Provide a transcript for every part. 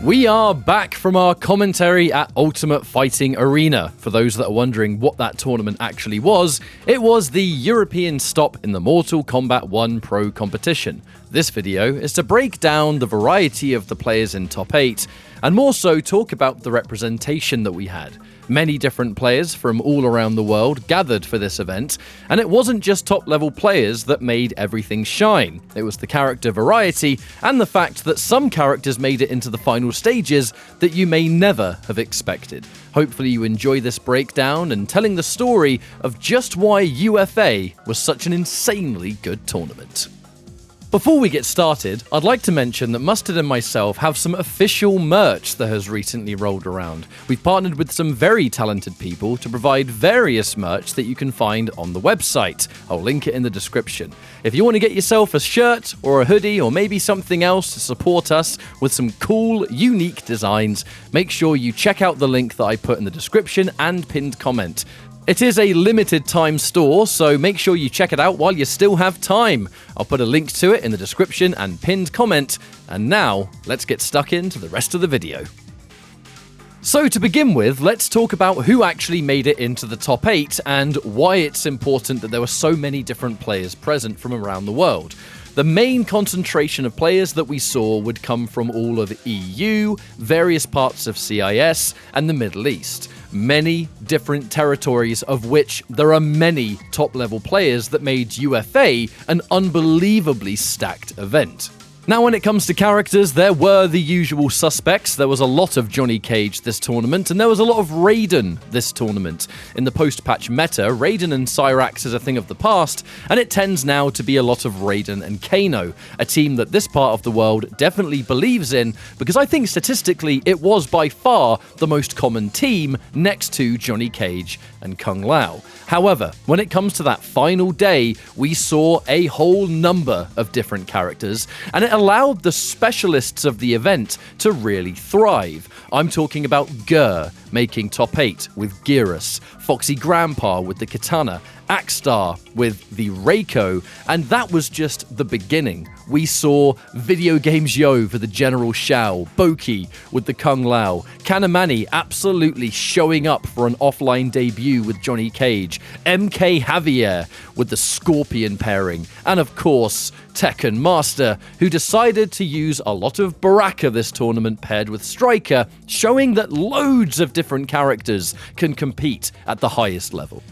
We are back from our commentary at Ultimate Fighting Arena. For those that are wondering what that tournament actually was, it was the European stop in the Mortal Kombat 1 Pro competition. This video is to break down the variety of the players in Top 8, and more so talk about the representation that we had. Many different players from all around the world gathered for this event, and it wasn't just top-level players that made everything shine. It was the character variety and the fact that some characters made it into the final stages that you may never have expected. Hopefully you enjoy this breakdown and telling the story of just why UFA was such an insanely good tournament. Before we get started, I'd like to mention that Mustard and myself have some official merch that has recently rolled around. We've partnered with some very talented people to provide various merch that you can find on the website. I'll link it in the description. If you want to get yourself a shirt or a hoodie or maybe something else to support us with some cool, unique designs, make sure you check out the link that I put in the description and pinned comment. It is a limited time store, so make sure you check it out while you still have time. I'll put a link to it in the description and pinned comment. And now, let's get stuck into the rest of the video. So to begin with, let's talk about who actually made it into the top 8 and why it's important that there were so many different players present from around the world. The main concentration of players that we saw would come from all of the EU, various parts of CIS, and the Middle East. Many different territories of which there are many top-level players that made UFA an unbelievably stacked event. Now, when it comes to characters, there were the usual suspects. There was a lot of Johnny Cage this tournament, and there was a lot of Raiden this tournament. In the post-patch meta, Raiden and Cyrax is a thing of the past, and it tends now to be a lot of Raiden and Kano, a team that this part of the world definitely believes in, because I think statistically it was by far the most common team next to Johnny Cage and Kung Lao. However, when it comes to that final day, we saw a whole number of different characters, and it allowed the specialists of the event to really thrive. I'm talking about Gur making top 8 with Gearus, Foxy Grandpa with the Katana, Axstar with the Reiko, and that was just the beginning. We saw Video Games Yo for the General Shao, Boki with the Kung Lao, Kanamani absolutely showing up for an offline debut with Johnny Cage, MK Javier with the Scorpion pairing, and of course, Tekken Master, who decided to use a lot of Baraka this tournament paired with Striker, showing that loads of different characters can compete at the highest level.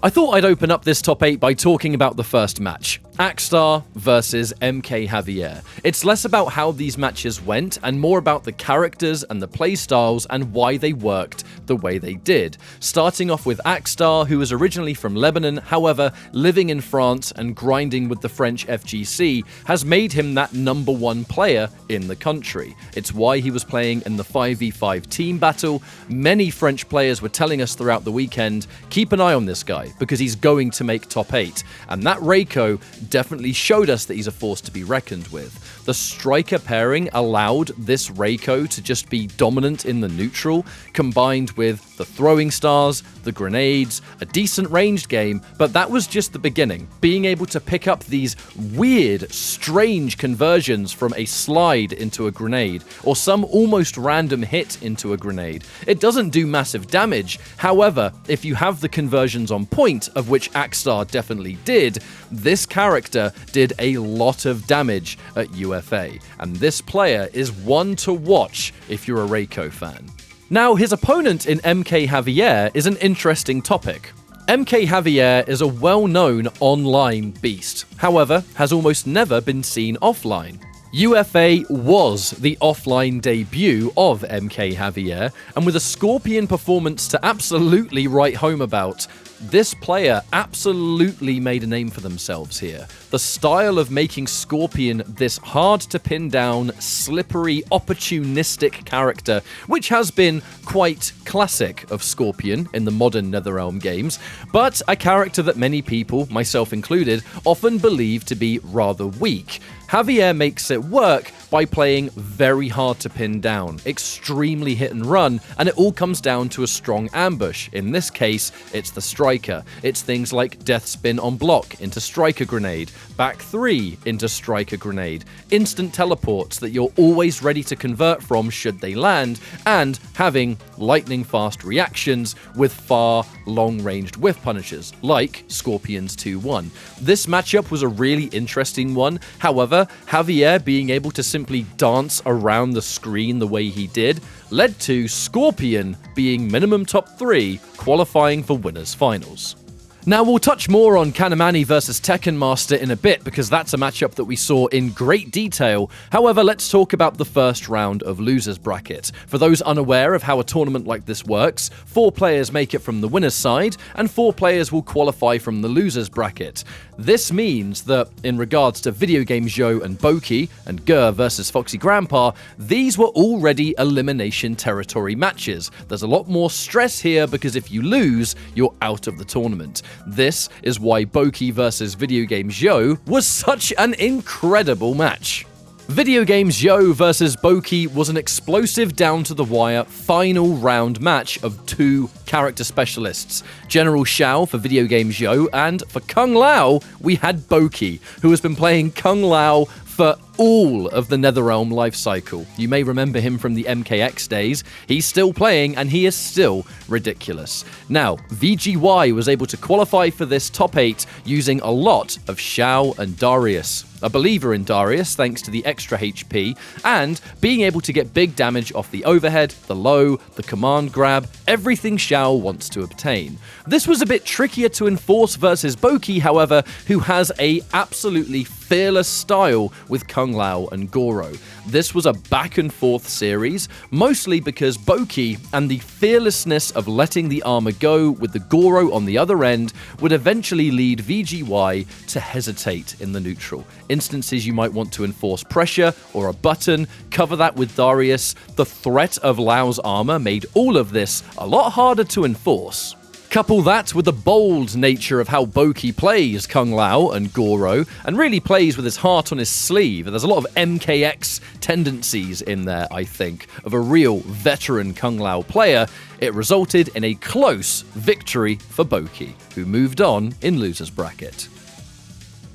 I thought I'd open up this top 8 by talking about the first match, Axstar versus MK Javier. It's less about how these matches went and more about the characters and the playstyles and why they worked the way they did. Starting off with Axstar, who was originally from Lebanon, however, living in France and grinding with the French FGC has made him that #1 player in the country. It's why he was playing in the 5v5 team battle. Many French players were telling us throughout the weekend, keep an eye on this guy, because he's going to make top 8. And that Reiko definitely showed us that he's a force to be reckoned with. The Striker pairing allowed this Reiko to just be dominant in the neutral, combined with the throwing stars, the grenades, a decent ranged game, but that was just the beginning. Being able to pick up these weird, strange conversions from a slide into a grenade, or some almost random hit into a grenade. It doesn't do massive damage, however, if you have the conversions on point, of which Axstar definitely did, this character did a lot of damage at UFA, and this player is one to watch if you're a Reiko fan. Now, his opponent in MK Javier is an interesting topic. MK Javier is a well-known online beast, however, has almost never been seen offline. UFA was the offline debut of MK Javier, and with a Scorpion performance to absolutely write home about, this player absolutely made a name for themselves here. The style of making Scorpion this hard to pin down, slippery, opportunistic character, which has been quite classic of Scorpion in the modern NetherRealm games, but a character that many people, myself included, often believe to be rather weak. Javier makes it work by playing very hard to pin down, extremely hit and run, and it all comes down to a strong ambush. In this case, it's the Striker. striker. It's things like death spin on block into striker grenade, back 3 into striker grenade, instant teleports that you're always ready to convert from should they land, and having lightning fast reactions with far long-ranged whiff punishers, like Scorpion's 2-1. This matchup was a really interesting one. However, Javier being able to simply dance around the screen the way he did led to Scorpion being minimum top 3, qualifying for winners finals. Now, we'll touch more on Kanamani versus Tekken Master in a bit, because that's a matchup that we saw in great detail. However, let's talk about the first round of losers bracket. For those unaware of how a tournament like this works, 4 players make it from the winner's side, and 4 players will qualify from the losers bracket. This means that, in regards to Video Game Joe and Boki, and Gur versus Foxy Grandpa, these were already elimination territory matches. There's a lot more stress here, because if you lose, you're out of the tournament. This is why Boki versus Video Game Joe was such an incredible match. Video Game Joe versus Boki was an explosive down-to-the-wire final round match of 2 character specialists. General Xiao for Video Game Joe, and for Kung Lao, we had Boki, who has been playing Kung Lao for all of the Netherrealm life cycle. You may remember him from the MKX days. He's still playing, and he is still ridiculous. Now, VGY was able to qualify for this top 8 using a lot of Xiao and Darius. A believer in Darius thanks to the extra HP, and being able to get big damage off the overhead, the low, the command grab, everything Xiao wants to obtain. This was a bit trickier to enforce versus Boki, however, who has a absolutely fearless style with Kung Lao and Goro. This was a back and forth series, mostly because Boki and the fearlessness of letting the armor go with the Goro on the other end would eventually lead VGY to hesitate in the neutral. Instances you might want to enforce pressure or a button, cover that with Darius. The threat of Lao's armor made all of this a lot harder to enforce. Couple that with the bold nature of how Boki plays Kung Lao and Goro, and really plays with his heart on his sleeve. There's a lot of MKX tendencies in there, I think, of a real veteran Kung Lao player. It resulted in a close victory for Boki, who moved on in losers bracket.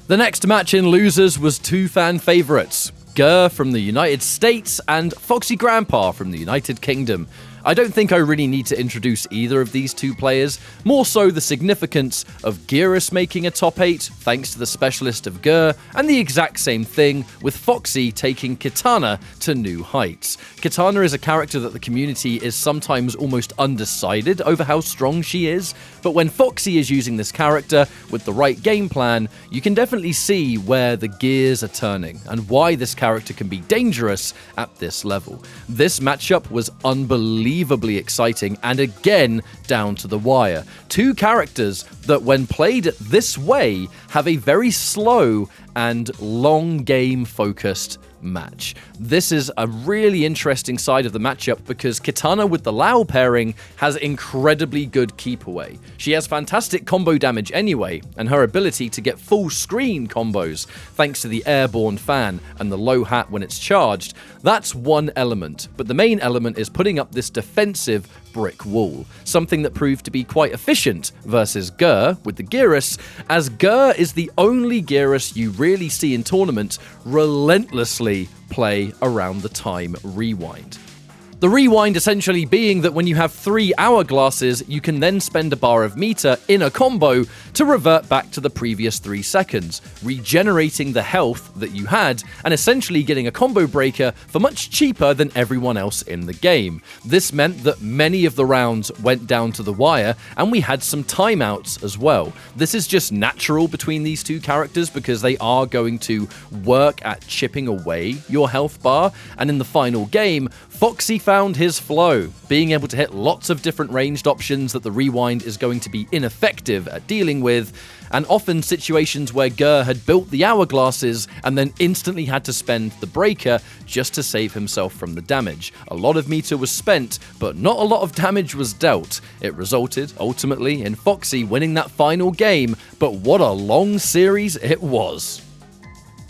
The next match in losers was 2 fan favorites, Gur from the United States and Foxy Grandpa from the United Kingdom. I don't think I really need to introduce either of these 2 players, more so the significance of Gearus making a top 8 thanks to the specialist of Gur, and the exact same thing with Foxy taking Kitana to new heights. Kitana is a character that the community is sometimes almost undecided over how strong she is, but when Foxy is using this character with the right game plan, you can definitely see where the gears are turning and why this character can be dangerous at this level. This matchup was unbelievably exciting, and again down to the wire. 2 characters that, when played this way, have a very slow and long game focused match. This is a really interesting side of the matchup because Kitana with the Lao pairing has incredibly good keep away. She has fantastic combo damage anyway, and her ability to get full screen combos thanks to the airborne fan and the low hat when it's charged. That's one element, but the main element is putting up this defensive brick wall, something that proved to be quite efficient versus Gur with the Gearus, as Gur is the only Gearus you really see in tournaments relentlessly play around the time rewind. The rewind essentially being that when you have 3 hourglasses, you can then spend a bar of meter in a combo to revert back to the previous 3 seconds, regenerating the health that you had, and essentially getting a combo breaker for much cheaper than everyone else in the game. This meant that many of the rounds went down to the wire, and we had some timeouts as well. This is just natural between these 2 characters because they are going to work at chipping away your health bar, and in the final game, Foxy found his flow, being able to hit lots of different ranged options that the rewind is going to be ineffective at dealing with, and often situations where Gur had built the hourglasses and then instantly had to spend the breaker just to save himself from the damage. A lot of meter was spent, but not a lot of damage was dealt. It resulted, ultimately, in Foxy winning that final game, but what a long series it was.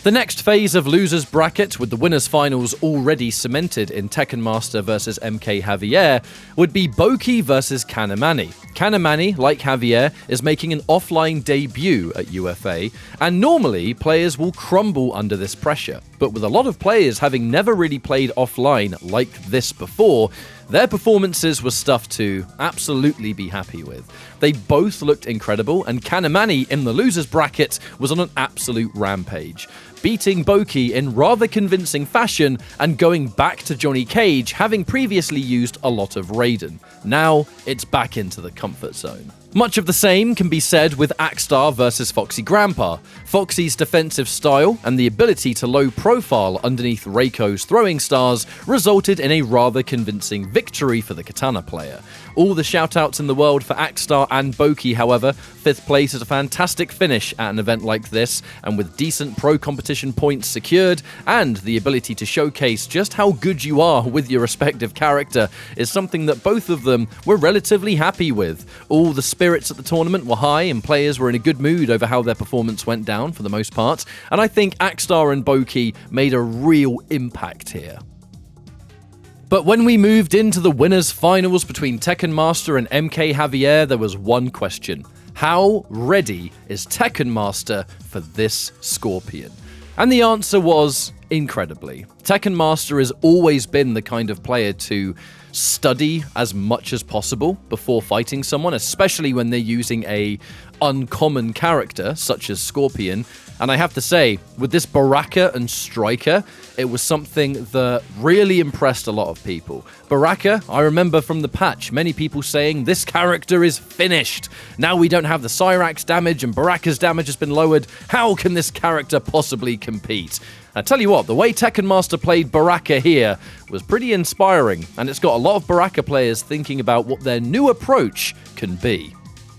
The next phase of losers bracket, with the winners finals already cemented in Tekken Master vs MK Javier, would be Boki vs Kanamani. Kanamani, like Javier, is making an offline debut at UFA, and normally players will crumble under this pressure. But with a lot of players having never really played offline like this before, their performances were stuff to absolutely be happy with. They both looked incredible, and Kanamani in the losers bracket was on an absolute rampage, beating Boki in rather convincing fashion and going back to Johnny Cage, having previously used a lot of Raiden. Now it's back into the comfort zone. Much of the same can be said with Axstar versus Foxy Grandpa. Foxy's defensive style and the ability to low profile underneath Reiko's throwing stars resulted in a rather convincing victory for the Katana player. All the shoutouts in the world for Axstar and Boki, however. 5th place is a fantastic finish at an event like this, and with decent pro competition points secured and the ability to showcase just how good you are with your respective character is something that both of them were relatively happy with. All the spirits at the tournament were high and players were in a good mood over how their performance went down for the most part, and I think Axstar and Boki made a real impact here. But when we moved into the winners finals between Tekken Master and MK Javier, there was one question. How ready is Tekken Master for this Scorpion? And the answer was incredibly. Tekken Master has always been the kind of player to study as much as possible before fighting someone, especially when they're using a uncommon character such as Scorpion. And I have to say, with this Baraka and Striker, it was something that really impressed a lot of people. Baraka, I remember from the patch, many people saying this character is finished. Now we don't have the Cyrax damage and Baraka's damage has been lowered. How can this character possibly compete? I tell you what, the way Tekken Master played Baraka here was pretty inspiring, and it's got a lot of Baraka players thinking about what their new approach can be.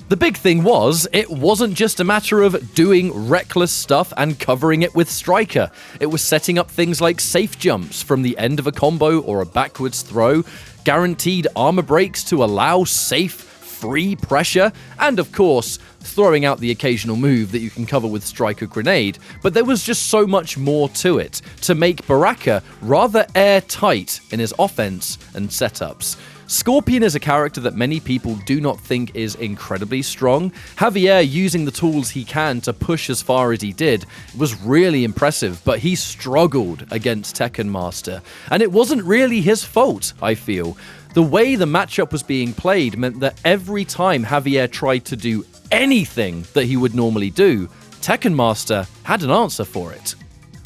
The big thing was, it wasn't just a matter of doing reckless stuff and covering it with Striker. It was setting up things like safe jumps from the end of a combo or a backwards throw, guaranteed armor breaks to allow safe, free pressure, and of course, throwing out the occasional move that you can cover with Striker Grenade. But there was just so much more to it, to make Baraka rather airtight in his offense and setups. Scorpion is a character that many people do not think is incredibly strong. Javier using the tools he can to push as far as he did was really impressive, but he struggled against Tekken Master. And it wasn't really his fault, I feel. The way the matchup was being played meant that every time Javier tried to do anything that he would normally do, Tekken Master had an answer for it.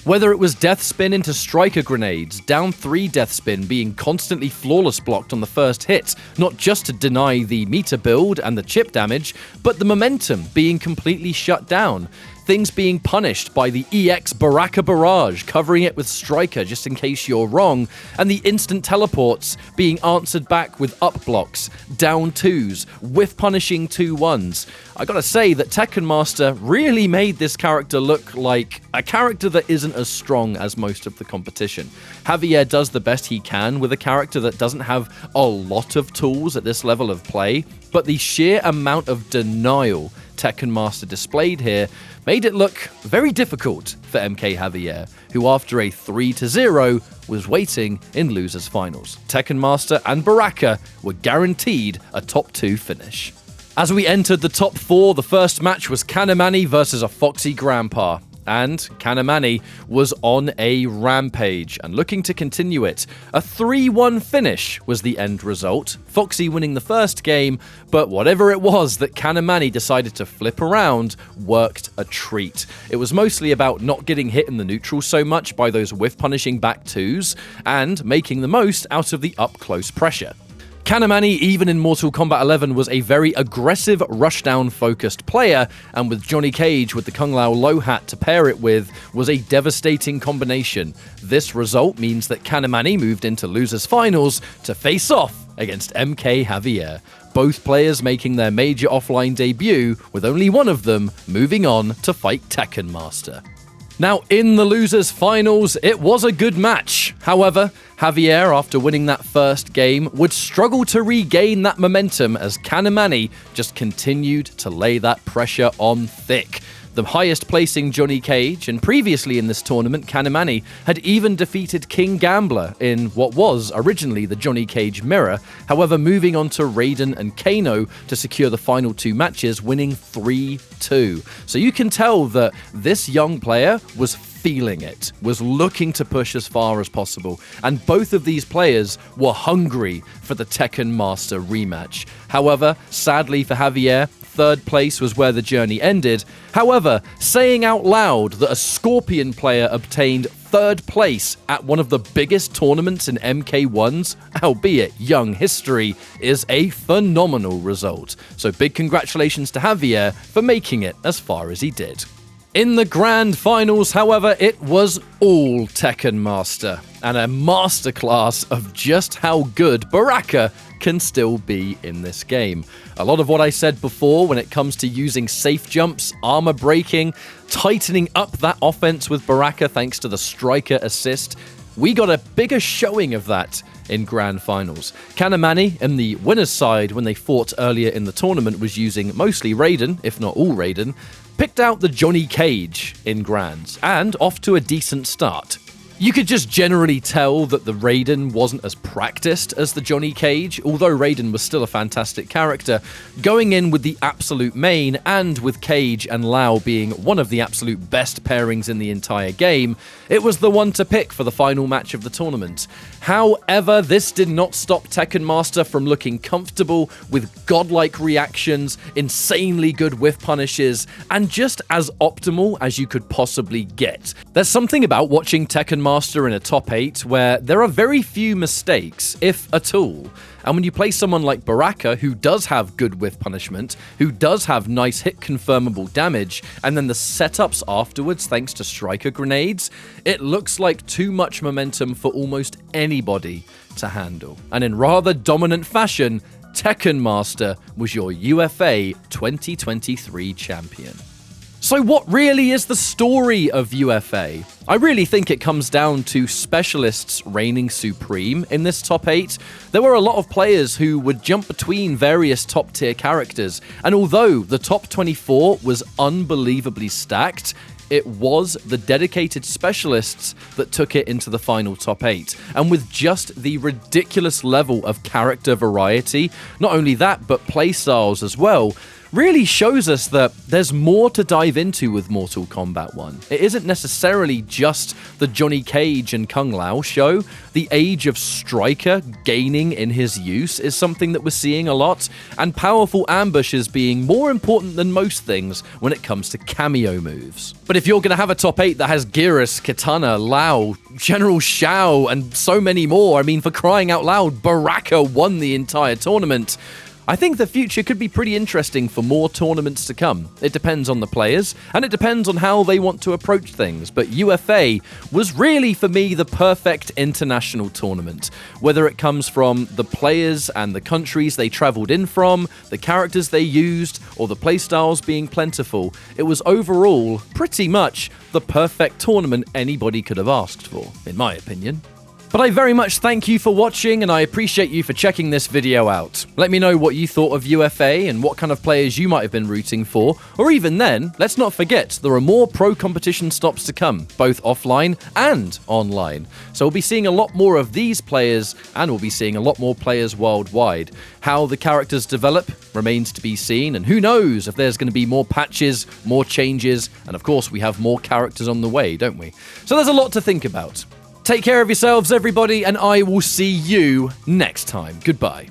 Whether it was death spin into Striker grenades, down 3 death spin being constantly flawless blocked on the first hit, not just to deny the meter build and the chip damage, but the momentum being completely shut down. Things being punished by the EX Baraka Barrage, covering it with Striker just in case you're wrong, and the instant teleports being answered back with up blocks, down 2s, whiff punishing 2-1s. I gotta say that Tekken Master really made this character look like a character that isn't as strong as most of the competition. Javier does the best he can with a character that doesn't have a lot of tools at this level of play, but the sheer amount of denial Tekken Master displayed here made it look very difficult for MK Javier, who after a 3-0 was waiting in losers finals. Tekken Master and Baraka were guaranteed a top 2 finish. As we entered the top 4, the first match was Kanamani versus a Foxy Grandpa. And Kanamani was on a rampage and looking to continue it. A 3-1 finish was the end result, Foxy winning the first game, but whatever it was that Kanamani decided to flip around worked a treat. It was mostly about not getting hit in the neutral so much by those whiff punishing back 2s and making the most out of the up-close pressure. Kanamani, even in Mortal Kombat 11, was a very aggressive rushdown-focused player, and with Johnny Cage with the Kung Lao low hat to pair it with, was a devastating combination. This result means that Kanamani moved into losers finals to face off against MK Javier. Both players making their major offline debut, with only one of them moving on to fight Tekken Master. Now, in the losers finals, it was a good match. However, Javier, after winning that first game, would struggle to regain that momentum as Kanamani just continued to lay that pressure on thick. The highest placing Johnny Cage, and previously in this tournament, Kanamani, had even defeated King Gambler in what was originally the Johnny Cage Mirror, however moving on to Raiden and Kano to secure the final 2 matches, winning 3-2. So you can tell that this young player was feeling it, was looking to push as far as possible, and both of these players were hungry for the Tekken Master rematch. However, sadly for Javier, 3rd place was where the journey ended. However, saying out loud that a Scorpion player obtained 3rd place at one of the biggest tournaments in MK1's, albeit young history, is a phenomenal result. So big congratulations to Javier for making it as far as he did. In the grand finals, however, it was all Tekken Master, and a masterclass of just how good Baraka can still be in this game. A lot of what I said before when it comes to using safe jumps, armor breaking, tightening up that offense with Baraka thanks to the striker assist, we got a bigger showing of that in grand finals. Kanamani, in the winner's side when they fought earlier in the tournament, was using mostly Raiden, if not all Raiden, picked out the Johnny Cage in grands, and off to a decent start. You could just generally tell that the Raiden wasn't as practiced as the Johnny Cage, although Raiden was still a fantastic character, going in with the absolute main, and with Cage and Lau being one of the absolute best pairings in the entire game, it was the one to pick for the final match of the tournament. However, this did not stop Tekken Master from looking comfortable with godlike reactions, insanely good whiff punishes, and just as optimal as you could possibly get. There's something about watching Tekken Master in a top 8 where there are very few mistakes, if at all. And when you play someone like Baraka, who does have good whiff punishment, who does have nice hit confirmable damage, and then the setups afterwards thanks to striker grenades, it looks like too much momentum for almost anybody to handle. And in rather dominant fashion, Tekken Master was your UFA 2023 champion. So what really is the story of UFA? I really think it comes down to specialists reigning supreme in this top 8. There were a lot of players who would jump between various top tier characters, and although the top 24 was unbelievably stacked, it was the dedicated specialists that took it into the final top 8. And with just the ridiculous level of character variety, not only that, but playstyles as well, really shows us that there's more to dive into with Mortal Kombat 1. It isn't necessarily just the Johnny Cage and Kung Lao show. The age of Striker gaining in his use is something that we're seeing a lot, and powerful ambushes being more important than most things when it comes to cameo moves. But if you're going to have a top 8 that has Geras, Kitana, Lao, General Shao, and so many more, I mean, for crying out loud, Baraka won the entire tournament. I think the future could be pretty interesting for more tournaments to come. It depends on the players, and it depends on how they want to approach things, but UFA was really, for me, the perfect international tournament. Whether it comes from the players and the countries they travelled in from, the characters they used, or the playstyles being plentiful, it was overall pretty much the perfect tournament anybody could have asked for, in my opinion. But I very much thank you for watching, and I appreciate you for checking this video out. Let me know what you thought of UFA and what kind of players you might have been rooting for. Or even then, let's not forget there are more pro competition stops to come, both offline and online. So we'll be seeing a lot more of these players, and we'll be seeing a lot more players worldwide. How the characters develop remains to be seen, and who knows if there's going to be more patches, more changes, and of course we have more characters on the way, don't we? So there's a lot to think about. Take care of yourselves, everybody, and I will see you next time. Goodbye.